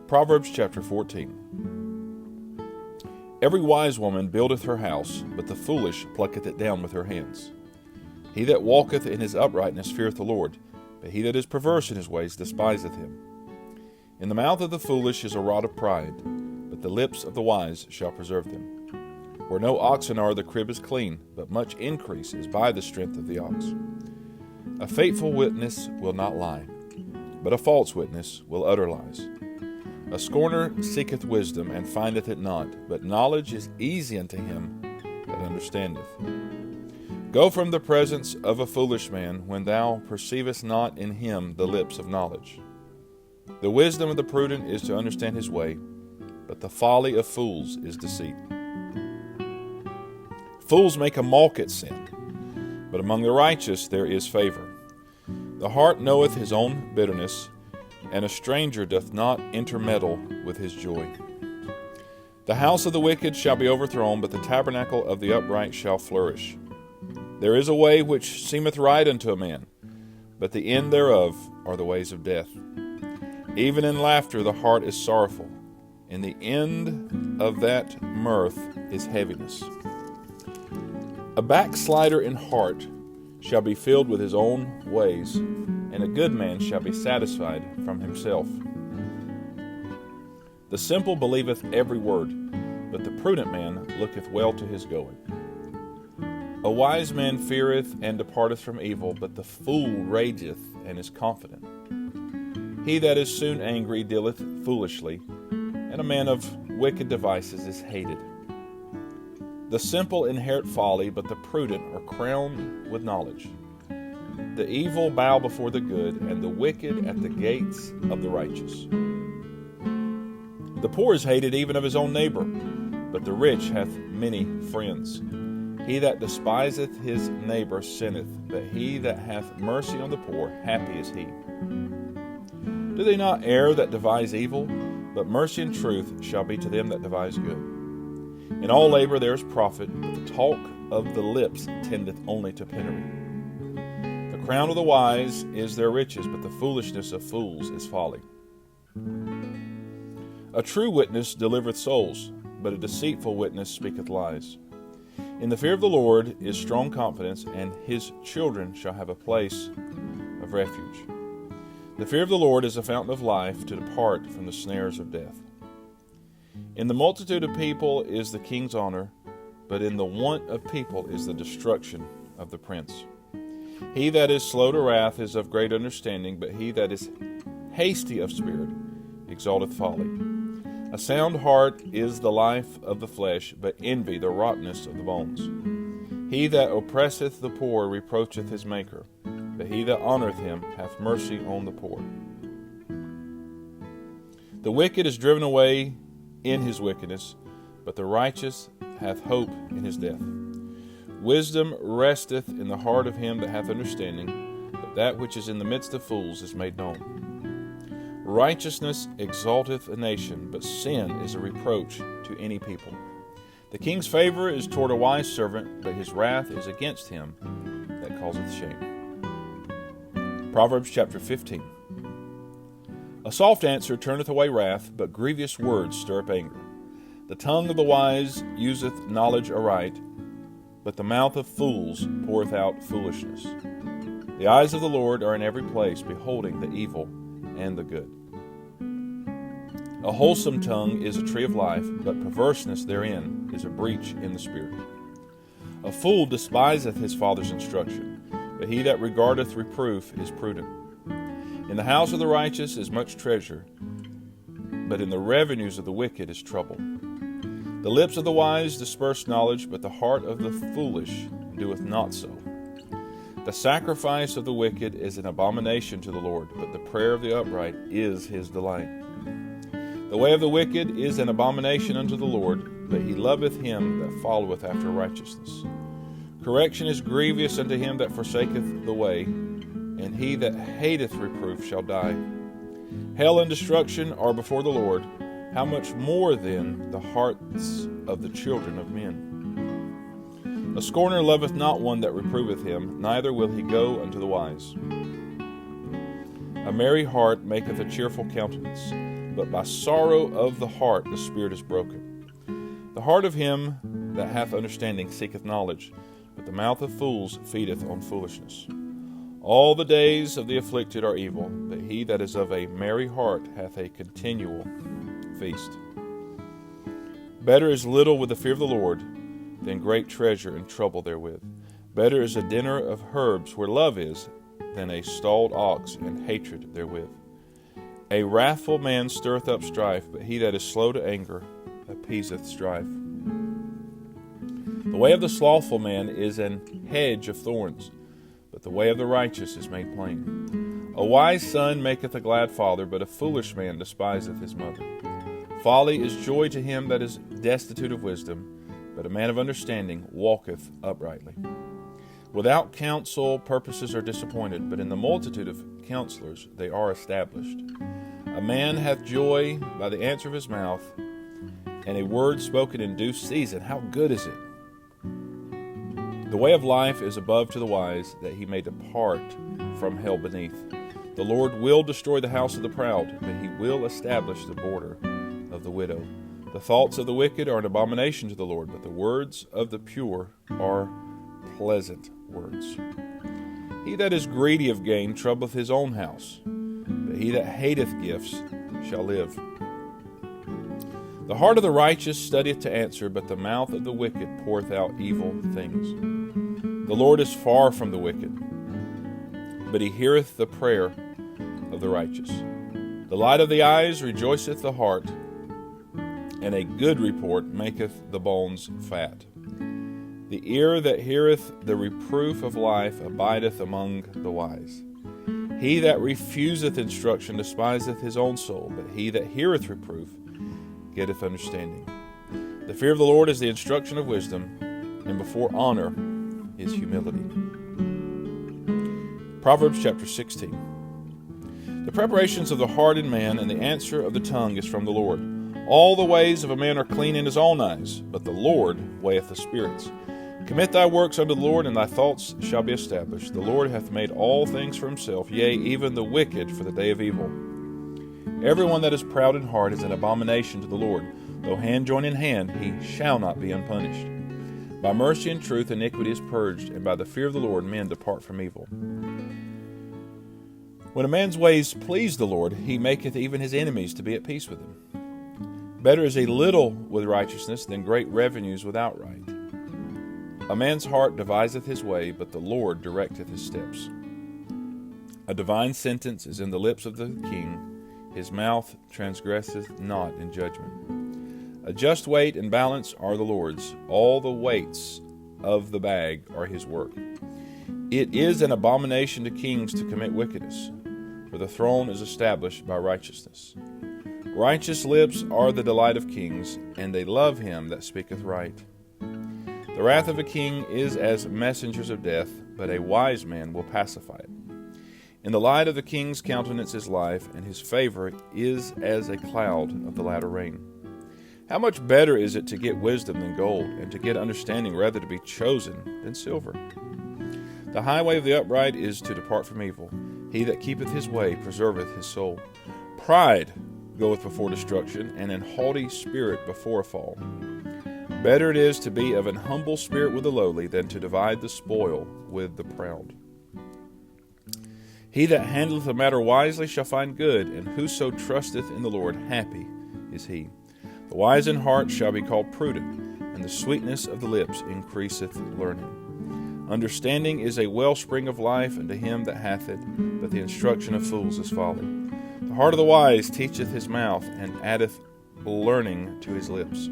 Proverbs chapter 14. Every wise woman buildeth her house, but the foolish plucketh it down with her hands. He that walketh in his uprightness feareth the Lord, but he that is perverse in his ways despiseth him. In the mouth of the foolish is a rod of pride, but the lips of the wise shall preserve them. Where no oxen are, the crib is clean, but much increase is by the strength of the ox. A faithful witness will not lie, but a false witness will utter lies. A scorner seeketh wisdom, and findeth it not, but knowledge is easy unto him that understandeth. Go from the presence of a foolish man, when thou perceivest not in him the lips of knowledge. The wisdom of the prudent is to understand his way, but the folly of fools is deceit. Fools make a mock at sin, but among the righteous there is favor. The heart knoweth his own bitterness, and a stranger doth not intermeddle with his joy. The house of the wicked shall be overthrown, but the tabernacle of the upright shall flourish. There is a way which seemeth right unto a man, but the end thereof are the ways of death. Even in laughter the heart is sorrowful, and the end of that mirth is heaviness. A backslider in heart shall be filled with his own ways, and a good man shall be satisfied from himself. The simple believeth every word, but the prudent man looketh well to his going. A wise man feareth and departeth from evil, but the fool rageth and is confident. He that is soon angry dealeth foolishly, and a man of wicked devices is hated. The simple inherit folly, but the prudent are crowned with knowledge. The evil bow before the good, and the wicked at the gates of the righteous. The poor is hated even of his own neighbor, but the rich hath many friends. He that despiseth his neighbor sinneth, but he that hath mercy on the poor, happy is he. Do they not err that devise evil? But mercy and truth shall be to them that devise good. In all labor there is profit, but the talk of the lips tendeth only to penury. The crown of the wise is their riches, but the foolishness of fools is folly. A true witness delivereth souls, but a deceitful witness speaketh lies. In the fear of the Lord is strong confidence, and his children shall have a place of refuge. The fear of the Lord is a fountain of life, to depart from the snares of death. In the multitude of people is the king's honor, but in the want of people is the destruction of the prince. He that is slow to wrath is of great understanding, but he that is hasty of spirit exalteth folly. A sound heart is the life of the flesh, but envy the rottenness of the bones. He that oppresseth the poor reproacheth his maker, but he that honoureth him hath mercy on the poor. The wicked is driven away in his wickedness, but the righteous hath hope in his death. Wisdom resteth in the heart of him that hath understanding, but that which is in the midst of fools is made known. Righteousness exalteth a nation, but sin is a reproach to any people. The king's favor is toward a wise servant, but his wrath is against him that causeth shame. Proverbs chapter 15. A soft answer turneth away wrath, but grievous words stir up anger. The tongue of the wise useth knowledge aright, but the mouth of fools poureth out foolishness. The eyes of the Lord are in every place, beholding the evil and the good. A wholesome tongue is a tree of life, but perverseness therein is a breach in the spirit. A fool despiseth his father's instruction, but he that regardeth reproof is prudent. In the house of the righteous is much treasure, but in the revenues of the wicked is trouble. The lips of the wise disperse knowledge, but the heart of the foolish doeth not so. The sacrifice of the wicked is an abomination to the Lord, but the prayer of the upright is his delight. The way of the wicked is an abomination unto the Lord, but he loveth him that followeth after righteousness. Correction is grievous unto him that forsaketh the way, and he that hateth reproof shall die. Hell and destruction are before the Lord. How much more then the hearts of the children of men? A scorner loveth not one that reproveth him, neither will he go unto the wise. A merry heart maketh a cheerful countenance, but by sorrow of the heart the spirit is broken. The heart of him that hath understanding seeketh knowledge, but the mouth of fools feedeth on foolishness. All the days of the afflicted are evil, but he that is of a merry heart hath a continual feast. Better is little with the fear of the Lord than great treasure and trouble therewith. Better is a dinner of herbs where love is than a stalled ox and hatred therewith. A wrathful man stirreth up strife, but he that is slow to anger appeaseth strife. The way of the slothful man is an hedge of thorns, but the way of the righteous is made plain. A wise son maketh a glad father, but a foolish man despiseth his mother. Folly is joy to him that is destitute of wisdom, but a man of understanding walketh uprightly. Without counsel purposes are disappointed, but in the multitude of counselors they are established. A man hath joy by the answer of his mouth, and a word spoken in due season. How good is it? The way of life is above to the wise, that he may depart from hell beneath. The Lord will destroy the house of the proud, but he will establish the border of the widow. The thoughts of the wicked are an abomination to the Lord, but the words of the pure are pleasant words. He that is greedy of gain troubleth his own house, but he that hateth gifts shall live. The heart of the righteous studieth to answer, but the mouth of the wicked poureth out evil things. The Lord is far from the wicked, but he heareth the prayer of the righteous. The light of the eyes rejoiceth the heart, and a good report maketh the bones fat. The ear that heareth the reproof of life abideth among the wise. He that refuseth instruction despiseth his own soul, but he that heareth reproof getteth understanding. The fear of the Lord is the instruction of wisdom, and before honor is humility. Proverbs chapter 16. The preparations of the heart in man, and the answer of the tongue is from the Lord. All the ways of a man are clean in his own eyes, but the Lord weigheth the spirits. Commit thy works unto the Lord, and thy thoughts shall be established. The Lord hath made all things for himself, yea, even the wicked for the day of evil. Everyone that is proud in heart is an abomination to the Lord. Though hand join in hand, he shall not be unpunished. By mercy and truth iniquity is purged, and by the fear of the Lord men depart from evil. When a man's ways please the Lord, he maketh even his enemies to be at peace with him. Better is a little with righteousness than great revenues without right. A man's heart deviseth his way, but the Lord directeth his steps. A divine sentence is in the lips of the king. His mouth transgresseth not in judgment. A just weight and balance are the Lord's. All the weights of the bag are his work. It is an abomination to kings to commit wickedness, for the throne is established by righteousness. Righteous lips are the delight of kings, and they love him that speaketh right. The wrath of a king is as messengers of death, but a wise man will pacify it. In the light of the king's countenance is life, and his favor is as a cloud of the latter rain. How much better is it to get wisdom than gold, and to get understanding rather to be chosen than silver? The highway of the upright is to depart from evil. He that keepeth his way preserveth his soul. Pride goeth before destruction, and an haughty spirit before a fall. Better it is to be of an humble spirit with the lowly than to divide the spoil with the proud. He that handleth a matter wisely shall find good, and whoso trusteth in the Lord, happy is he. The wise in heart shall be called prudent, and the sweetness of the lips increaseth learning. Understanding is a wellspring of life unto him that hath it, but the instruction of fools is folly. The heart of the wise teacheth his mouth, and addeth learning to his lips.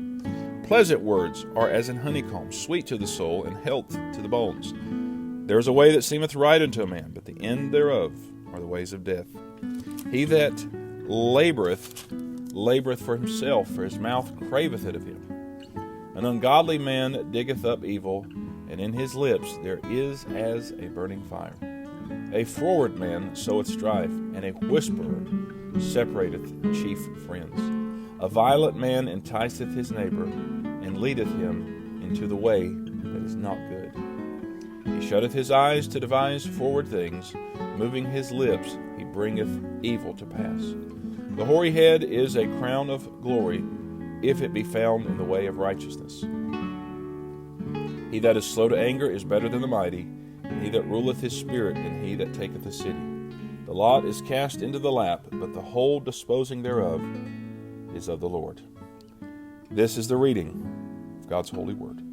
Pleasant words are as an honeycomb, sweet to the soul, and health to the bones. There is a way that seemeth right unto a man, but the end thereof are the ways of death. He that laboureth for himself, for his mouth craveth it of him. An ungodly man diggeth up evil, and in his lips there is as a burning fire. A froward man soweth strife, and a whisperer separateth chief friends. A violent man enticeth his neighbor, and leadeth him into the way that is not good. He shutteth his eyes to devise forward things, moving his lips, he bringeth evil to pass. The hoary head is a crown of glory, if it be found in the way of righteousness. He that is slow to anger is better than the mighty, and he that ruleth his spirit than he that taketh a city. The lot is cast into the lap, but the whole disposing thereof is of the Lord. This is the reading of God's holy word.